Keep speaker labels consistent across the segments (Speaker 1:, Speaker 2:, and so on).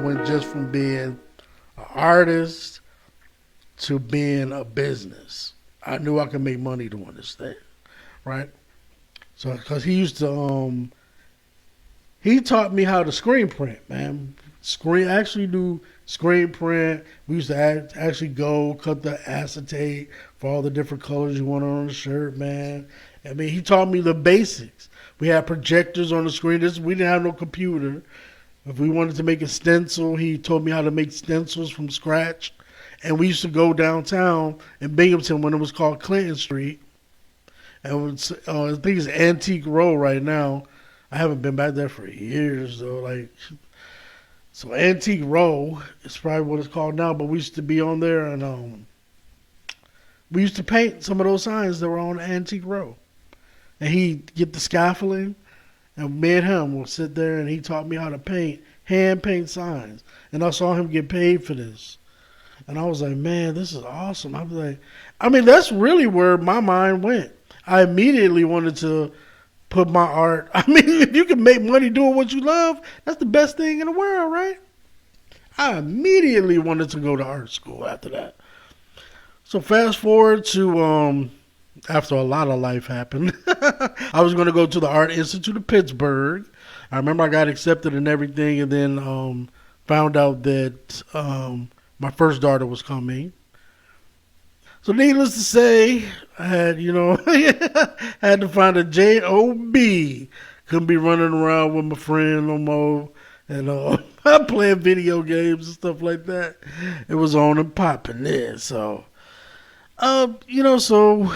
Speaker 1: went just from being an artist to being a business. I knew I could make money doing this thing, right? So, because he used to, he taught me how to screen print, man. Actually do screen print. We used to actually go cut the acetate for all the different colors you want on the shirt, man. I mean, he taught me the basics. We had projectors on the screen. We didn't have no computer. If we wanted to make a stencil, he told me how to make stencils from scratch. And we used to go downtown in Binghamton when it was called Clinton Street. And it was, I think it's Antique Row right now. I haven't been back there for years though. So Antique Row is probably what it's called now. But we used to be on there, and we used to paint some of those signs that were on Antique Row. And he'd get the scaffolding, and me and him will sit there, and he taught me how to hand paint signs. And I saw him get paid for this. And I was like, man, this is awesome. I was like, I mean, that's really where my mind went. I immediately wanted to put my art. I mean, if you can make money doing what you love, that's the best thing in the world, right? I immediately wanted to go to art school after that. So fast forward to after a lot of life happened, I was going to go to the Art Institute of Pittsburgh. I remember I got accepted and everything, and then found out that my first daughter was coming. So needless to say, I had, had to find a job. Couldn't be running around with my friend no more and playing video games and stuff like that. It was on and popping there. So, so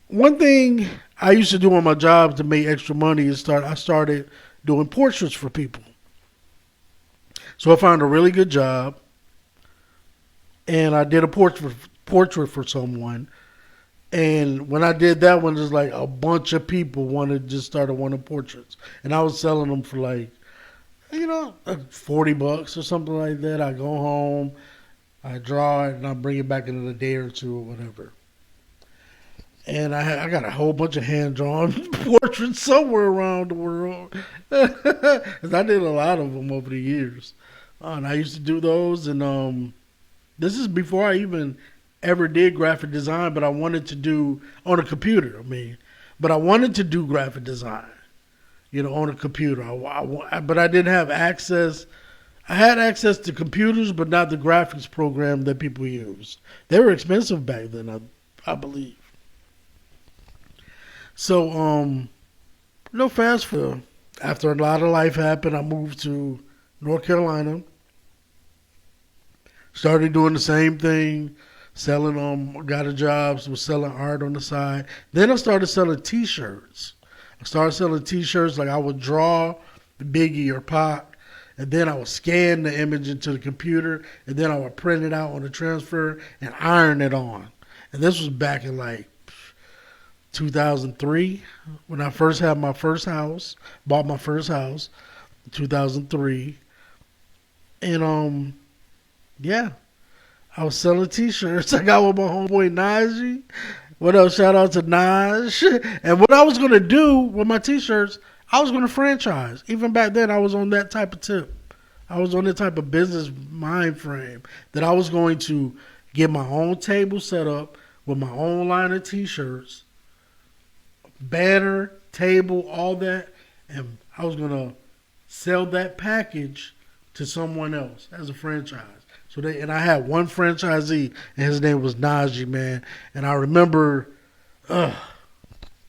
Speaker 1: one thing I used to do on my job to make extra money is I started doing portraits for people. So I found a really good job, and I did a portrait for someone. And when I did that one, just like a bunch of people started wanting portraits, and I was selling them for like $40 or something like that. I go home, I draw it, and I bring it back in a day or two or whatever. And I got a whole bunch of hand-drawn portraits somewhere around the world. Because I did a lot of them over the years. And I used to do those. And this is before I even ever did graphic design. But I wanted to do on a computer. But I wanted to do graphic design, on a computer. But I didn't have access. I had access to computers, but not the graphics program that people used. They were expensive back then, I believe. So, fast forward. After a lot of life happened, I moved to North Carolina. Started doing the same thing, selling, got a job, was selling art on the side. Then I started selling T-shirts. Like I would draw the Biggie or Pac, and then I would scan the image into the computer, and then I would print it out on the transfer and iron it on. And this was back in 2003, when I first had my first house, bought my first house, 2003. And, I was selling T-shirts. I got with my homeboy Najee. What else? Shout out to Naj. And what I was going to do with my T-shirts, I was going to franchise. Even back then, I was on that type of tip. I was on that type of business mind frame that I was going to get my own table set up with my own line of T-shirts, banner, table, all that, and I was gonna sell that package to someone else as a franchise. And I had one franchisee, and his name was Najee, man. And I remember,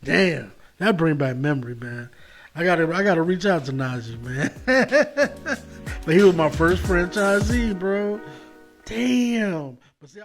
Speaker 1: damn, that bring back memory, man. I gotta reach out to Najee, man. But he was my first franchisee, bro. Damn. But see,